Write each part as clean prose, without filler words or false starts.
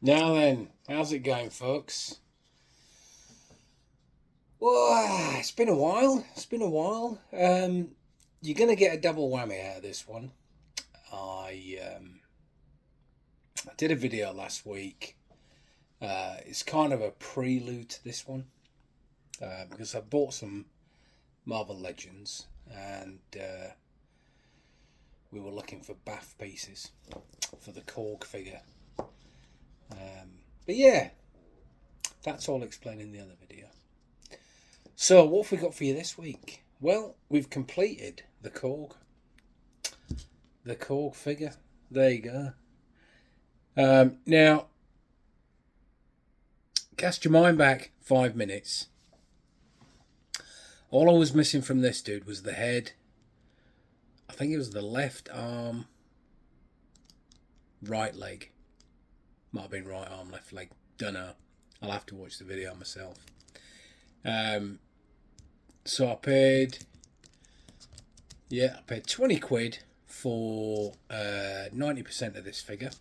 Now then, how's it going, folks? Well, it's been a while. It's been a while. You're gonna get a double whammy out of this one. I did a video last week. It's kind of a prelude to this one because I bought some Marvel Legends and we were looking for bath pieces for the Korg figure. But yeah, that's all explained in the other video. So, what have we got for you this week? Well, we've completed the Korg figure. There you go. Now, cast your mind back 5 minutes. All I was missing from this dude was the head. I think it was the left arm, right leg. Might have been right arm, left leg. Don't know. I'll have to watch the video myself. So I paid 20 quid for 90% of this figure.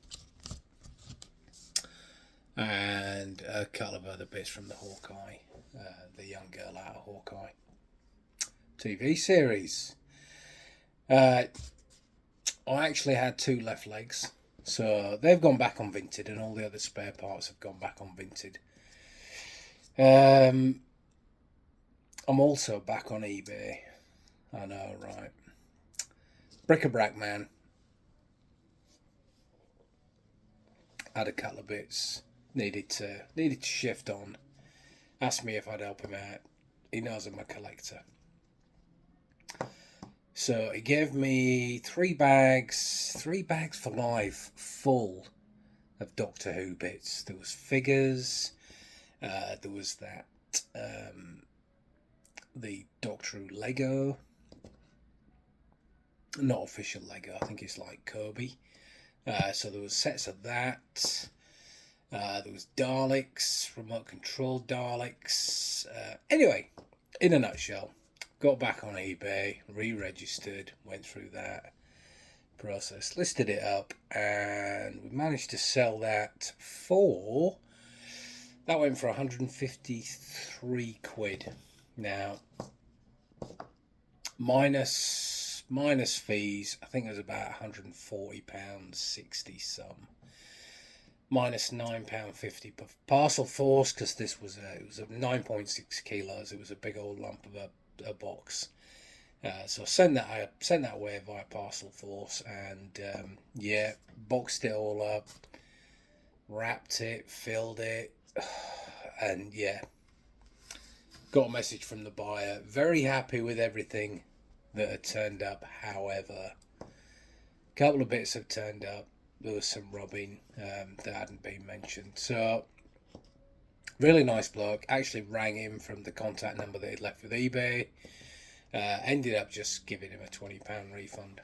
And a couple of other bits from the Hawkeye, the young girl out of Hawkeye TV series. I actually had two left legs, so they've gone back on Vinted, and all the other spare parts have gone back on Vinted. I'm also back on eBay. I know, right? Bric-a-brac man had a couple of bits needed to shift on. Asked me if I'd help him out. He knows I'm a collector. So he gave me three bags for life, full of Doctor Who bits. There was figures. There was that the Doctor Who Lego. Not official Lego. I think it's like Kirby. So there was sets of that. There was Daleks, remote control Daleks. Anyway, in a nutshell, got back on eBay, re-registered, went through that process, listed it up, and we managed to sell that for. That went for 153 quid. Now, minus fees, I think it was about £140.60 some. Minus £9.50 per parcel force, because this was it was a 9.6 kilos. It was a big old lump of a box. So I sent that away via parcel force, and boxed it all up, wrapped it, filled it, and got a message from the buyer. Very happy with everything that had turned up. However, a couple of bits have turned up. There was some rubbing that hadn't been mentioned. So, really nice bloke. Actually rang him from the contact number that he'd left with eBay. Ended up just giving him a £20 refund.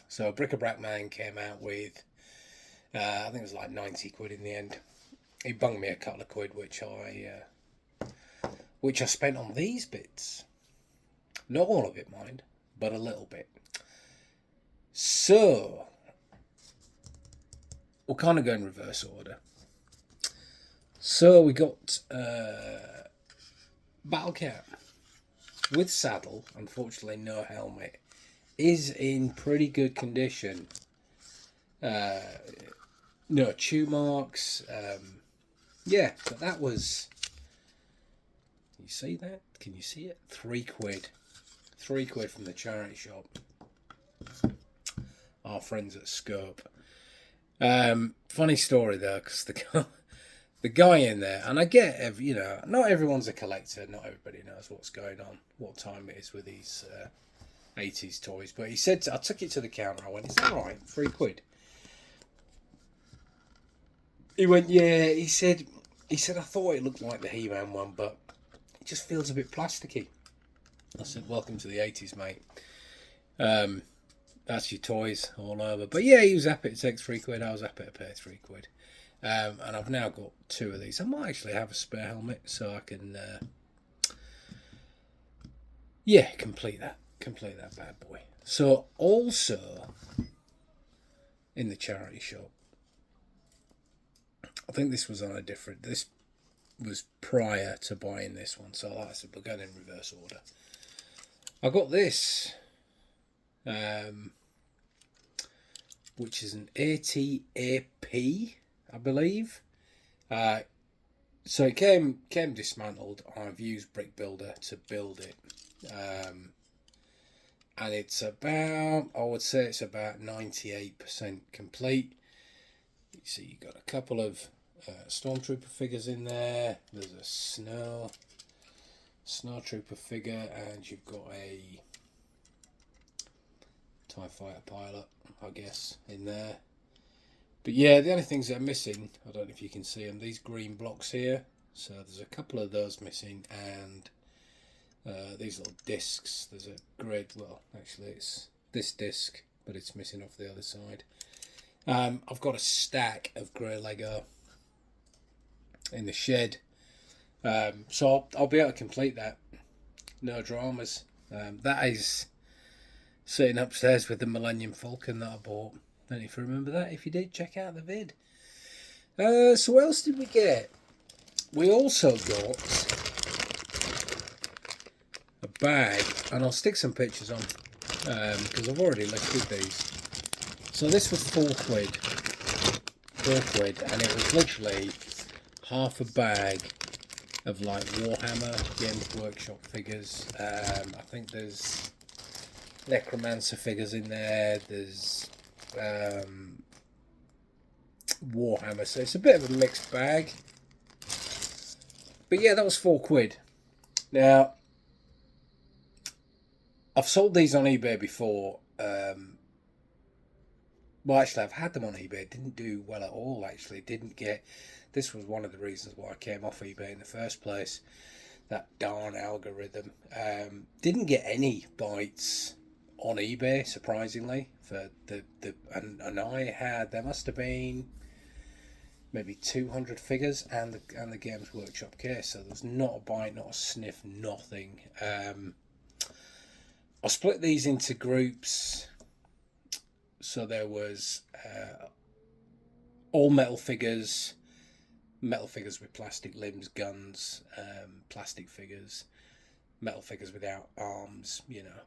So, Bric-a-brac man came out with, I think it was like 90 quid in the end. He bunged me a couple of quid, which I spent on these bits. Not all of it, mind, but a little bit. So, we'll kind of go in reverse order. So we got Battlecat with saddle, unfortunately no helmet, is in pretty good condition. No chew marks. But that was. You see that? Can you see it? 3 quid. 3 quid from the charity shop. Our friends at Scope. Funny story though, because the guy in there, and I get, not everyone's a collector, not everybody knows what's going on, what time it is with these 80s toys, but he said, I took it to the counter, I went, is that right? 3 quid. He went, yeah, he said, I thought it looked like the He-Man one, but it just feels a bit plasticky. I said, welcome to the 80s, mate. That's your toys all over. But yeah, he was happy to take 3 quid. I was happy to pay 3 quid. And I've now got 2 of these. I might actually have a spare helmet so I can, complete that bad boy. So also in the charity shop, I think this was on a different. This was prior to buying this one, so like I said, we're going in reverse order. I got this, which is an ATAP, I believe. So it came dismantled. I've used Brick Builder to build it, and it's about, I would say it's about 98% complete. You see, you've got a couple of Stormtrooper figures in there. There's a Snowtrooper figure, and you've got a TIE Fighter pilot, I guess, in there. But yeah, the only things that are missing, I don't know if you can see them, these green blocks here. So there's a couple of those missing, and these little discs. There's a grid, well, actually it's this disc, but it's missing off the other side. I've got a stack of grey Lego in the shed. So I'll be able to complete that. No dramas. That is sitting upstairs with the Millennium Falcon that I bought. Don't know if you remember that. If you did, check out the vid. So what else did we get? We also got a bag, and I'll stick some pictures on because I've already listed these. So this was £4, and it was literally half a bag of like Warhammer Games Workshop figures. I think there's Necromancer figures in there. There's Warhammer, so it's a bit of a mixed bag. But yeah, that was £4. Now, I've sold these on eBay before. Well, actually, I've had them on eBay. It didn't do well at all, actually. Didn't get... This was one of the reasons why I came off eBay in the first place. That darn algorithm. Didn't get any bites on eBay, surprisingly. For and I had... There must have been maybe 200 figures and the Games Workshop case. So there's not a bite, not a sniff, nothing. I split these into groups. So there was all metal figures with plastic limbs, guns, plastic figures, metal figures without arms,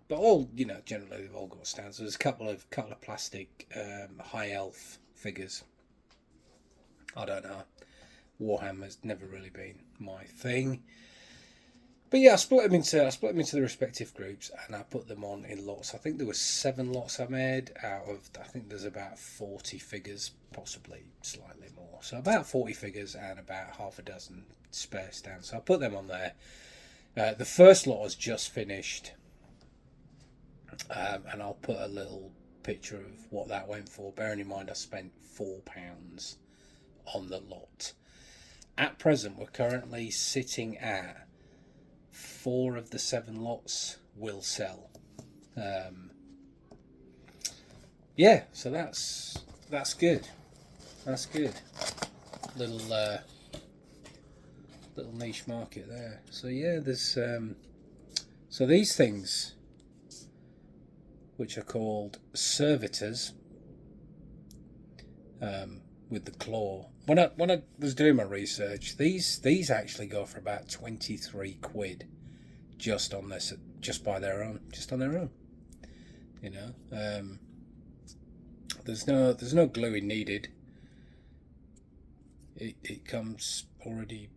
but all, generally they've all got stands. So there's a couple of plastic high elf figures. I don't know. Warhammer's never really been my thing. But yeah, I split them into the respective groups, and I put them on in lots. I think there were 7 lots I made out of. I think there's about 40 figures, possibly slightly more. So about 40 figures and about half a dozen spare stands. So I put them on there. The first lot has just finished, and I'll put a little picture of what that went for. Bearing in mind, I spent £4 on the lot. At present, we're currently sitting at 4 of the 7 lots will sell. Yeah, so that's good. That's good. Little niche market there. So yeah, there's so these things, which are called servitors, with the claw. When I was doing my research, these actually go for about £23 just on this, just on their own. There's no gluing needed. It comes already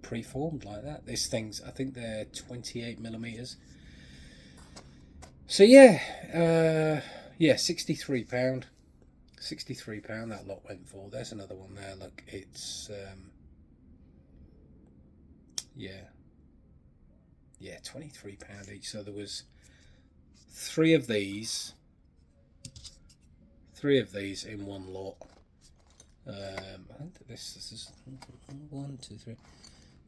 preformed like that. These things, I think they're 28mm. So yeah, £63. £63 that lot went for. There's another one there. Look, it's £23 each. So there was 3 of these in one lot. I think this is 1, 2, 3.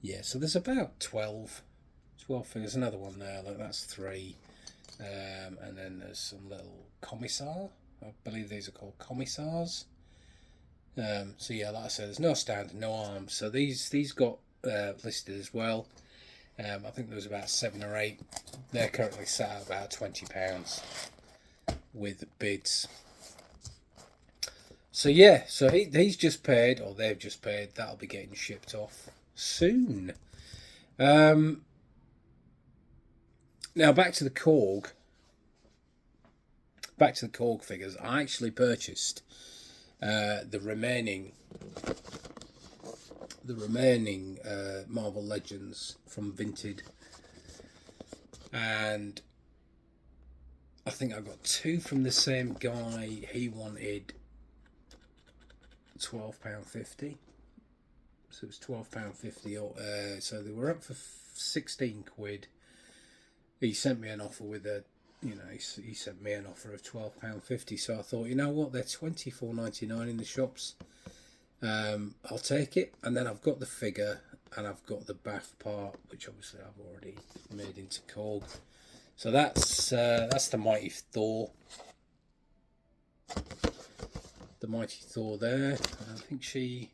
Yeah, so there's about 12 figures. Another one there. Look, that's 3. And then there's some little commissar. I believe these are called commissars. So yeah, like I said, there's no stand, no arms. So these got listed as well. I think there was about 7 or 8. They're currently sat at about £20 with bids. So yeah, so he's just paid, or they've just paid. That'll be getting shipped off soon. Um, Now back to the Korg. Back to the Korg figures. I actually purchased the remaining Marvel Legends from Vinted, and I think I got two from the same guy. He wanted £12.50, so it was £12.50. So they were up for 16 quid. He sent me an offer with a, he sent me an offer of £12.50. So I thought, you know what, they're £24.99 in the shops. I'll take it, and then I've got the figure, and I've got the bath part, which obviously I've already made into Korg. So that's the Mighty Thor. The Mighty Thor there. I think she...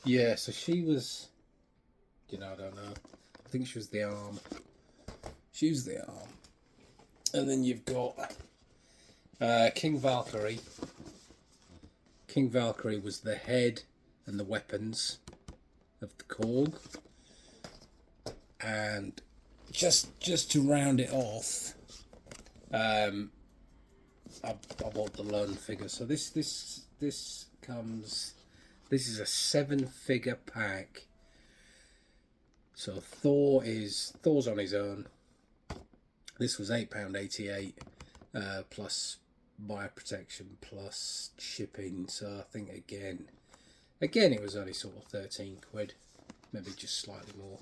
Yeah, so she was... I don't know. I think she was the arm. She was the arm. And then you've got King Valkyrie. King Valkyrie was the head and the weapons of the Korg. And just to round it off, I bought the lone figure. So this comes. This is a 7-figure pack. So Thor's on his own. This was £8.88 plus buyer protection plus shipping. So I think again it was only sort of 13 quid, maybe just slightly more.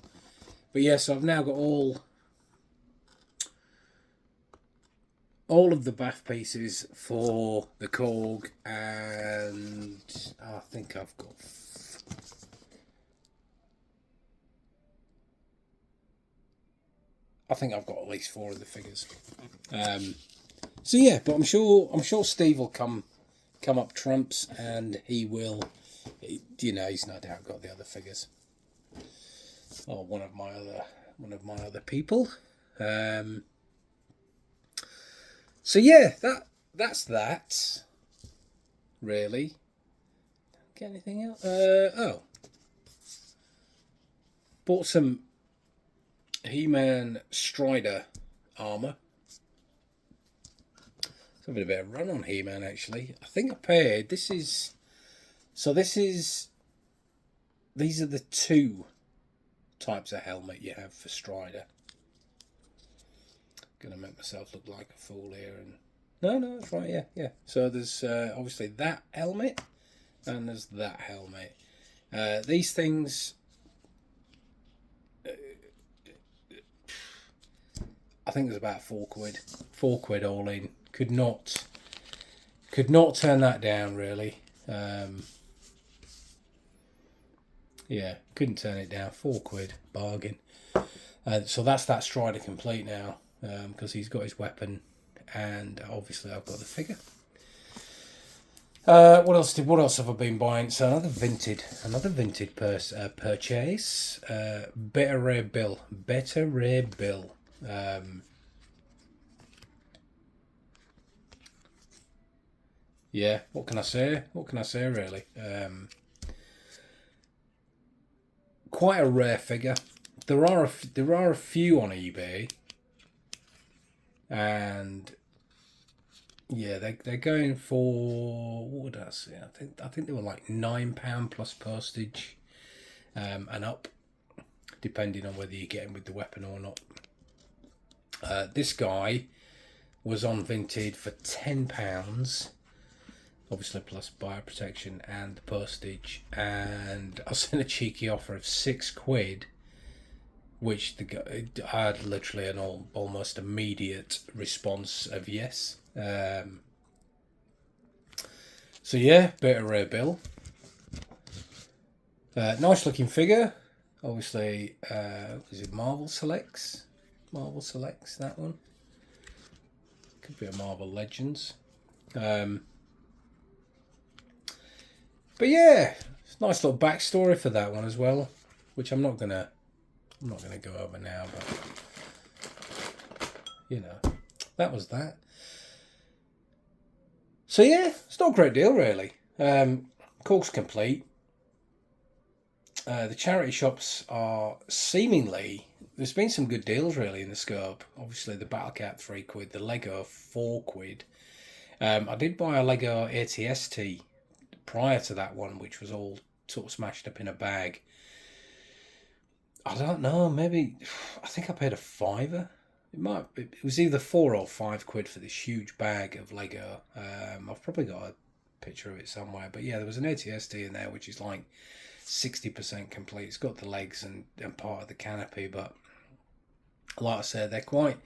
But yeah, so I've now got all of the bath pieces for the Korg, and I think I've got at least 4 of the figures. So yeah, but I'm sure Steve will come up trumps, and he will. He's no doubt got the other figures. Or one of my other people. So yeah, that's that. Really. Get anything else? Bought some He-Man Strider armor. It's having a bit of a run on He-Man actually. I think I paid. These are the 2 types of helmet you have for Strider. Gonna make myself look like a fool here, and no, that's right, yeah. So there's obviously that helmet, and there's that helmet. These things, I think there's about 4 quid. 4 quid all in. Could not turn that down really. Yeah, couldn't turn it down. 4 quid bargain. So that's that Strider complete now, because he's got his weapon, and obviously I've got the figure. What else have I been buying? So another vintage purchase. Better Rare Bill. Yeah, what can I say? Really? Quite a rare figure. There are a few on eBay, and yeah, they're going for, what would I say? I think they were like £9 plus postage, and up, depending on whether you get him with the weapon or not. This guy was on Vinted for £10. Obviously plus buyer protection and the postage, and I sent a cheeky offer of 6 quid, which the guy had literally an almost immediate response of yes. So yeah, Beta Rare Bill. Nice looking figure. Obviously, was it Marvel Selects? That one. Could be a Marvel Legends. But yeah, it's a nice little backstory for that one as well, which I'm not gonna go over now, but that was that. So yeah, it's not a great deal really. Cork's complete. The charity shops are seemingly, there's been some good deals really in the scope. Obviously the Battle Cat £3, the Lego £4. I did buy a Lego ATST prior to that one, which was all sort of smashed up in a bag. I don't know, maybe I think I paid a fiver. It was either £4 or £5 for this huge bag of Lego. I've probably got a picture of it somewhere, but yeah, there was an ATST in there which is like 60% complete. It's got the legs and part of the canopy, but like I said, they're quite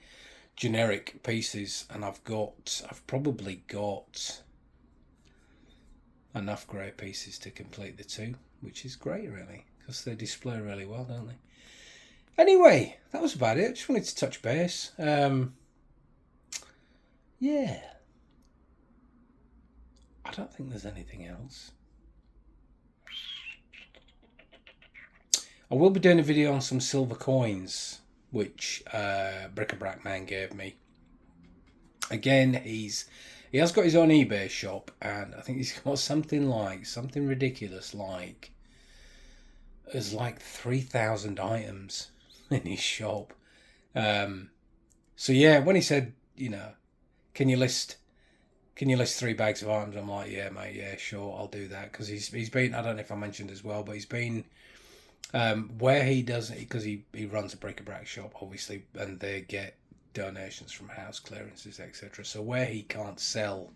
generic pieces, and I've probably got enough grey pieces to complete the two, which is great really, because they display really well, don't they? Anyway, that was about it. Just wanted to touch base. Yeah, I don't think there's anything else. I will be doing a video on some silver coins, which Bric-a-Brac Man gave me. Again, he has got his own eBay shop, and I think he's got something ridiculous like there's like 3,000 items in his shop. So yeah, when he said, can you list 3 bags of items? I'm like, yeah, mate, yeah, sure, I'll do that, because he's been, I don't know if I mentioned as well, but he's been where he does, because he runs a bric-a-brac shop, obviously, and they get donations from house clearances, etc. So where he can't sell,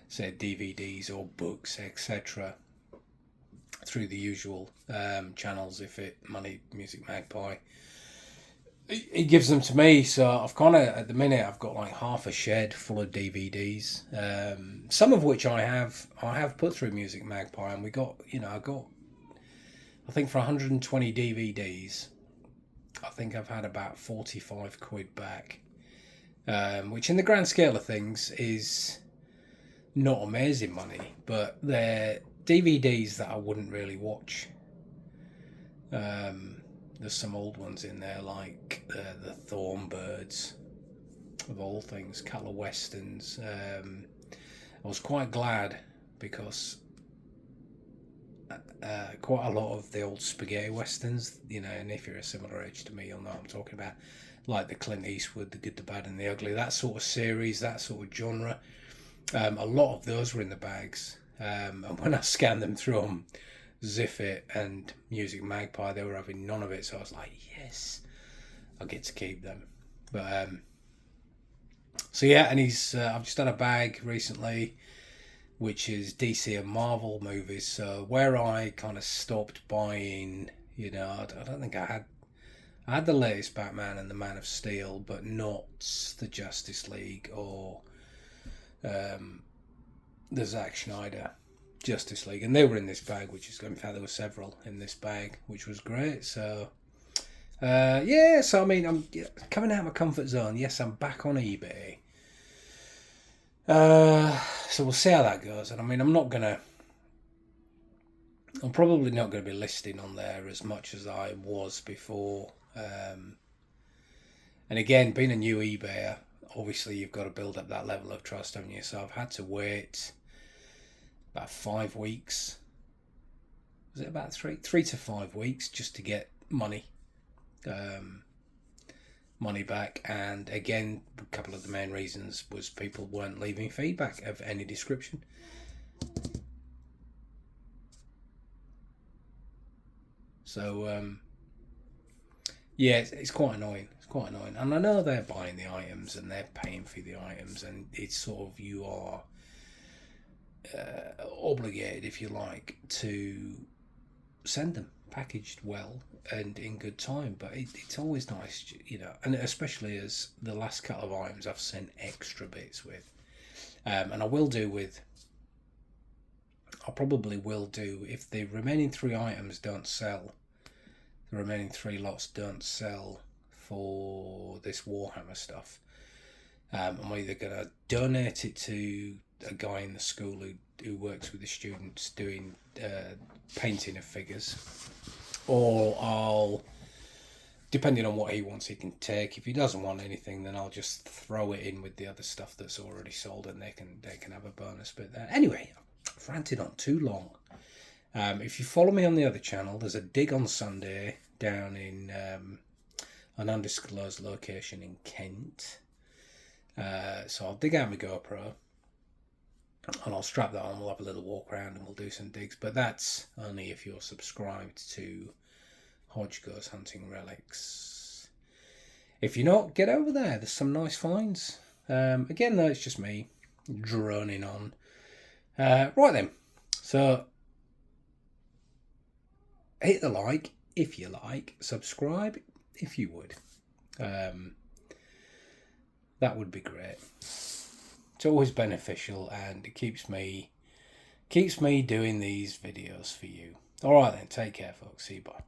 say, DVDs or books, etc., through the usual channels, if it Money, Music Magpie, he gives them to me. So I've kind of, at the minute, I've got like half a shed full of DVDs, some of which I have put through Music Magpie, and I think for 120 DVDs, I think I've had about £45 back, which in the grand scale of things is not amazing money, but they're DVDs that I wouldn't really watch. There's some old ones in there, like the Thornbirds, of all things, Colour Westerns. I was quite glad, because quite a lot of the old spaghetti westerns, and if you're a similar age to me, you'll know what I'm talking about, like the Clint Eastwood, the Good, the Bad and the Ugly, that sort of series, that sort of genre. A lot of those were in the bags, and when I scanned them through on Ziffit and Music Magpie, they were having none of it, so I was like, yes, I'll get to keep them. But so yeah, and I've just had a bag recently which is DC and Marvel movies. So where I kind of stopped buying, I don't think I had the latest Batman and the Man of Steel, but not the Justice League or the Zack Snyder Justice League, and they were in this bag, in fact there were several in this bag, which was great. So so I mean, I'm coming out of my comfort zone. Yes, I'm back on eBay. So we'll see how that goes. And I mean, I'm probably not going to be listing on there as much as I was before. And again, being a new eBayer, obviously you've got to build up that level of trust, haven't you? So I've had to wait about 5 weeks. Was it about 3 to 5 weeks just to get money back? And again, a couple of the main reasons was people weren't leaving feedback of any description. So it's quite annoying. And I know they're buying the items and they're paying for the items, and it's sort of, you are obligated, if you like, to send them packaged well and in good time. But it's always nice, and especially as the last couple of items I've sent extra bits with, and I probably will do, if the remaining 3 items don't sell, the remaining 3 lots don't sell for this Warhammer stuff, I'm either going to donate it to a guy in the school who works with the students doing painting of figures, or I'll depending on what he wants, he can take. If he doesn't want anything, then I'll just throw it in with the other stuff that's already sold, and they can have a bonus bit there. Anyway, I've ranted on too long. If you follow me on the other channel, there's a dig on Sunday down in an undisclosed location in Kent. So I'll dig out my GoPro and I'll strap that on. We'll have a little walk around and we'll do some digs. But that's only if you're subscribed to Hodge Goes Hunting Relics. If you're not, get over there. There's some nice finds. Again, though, it's just me droning on. Right then. So hit the like if you like. Subscribe if you would. That would be great. It's always beneficial, and it keeps me doing these videos for you. All right then, take care, folks. See you, bye.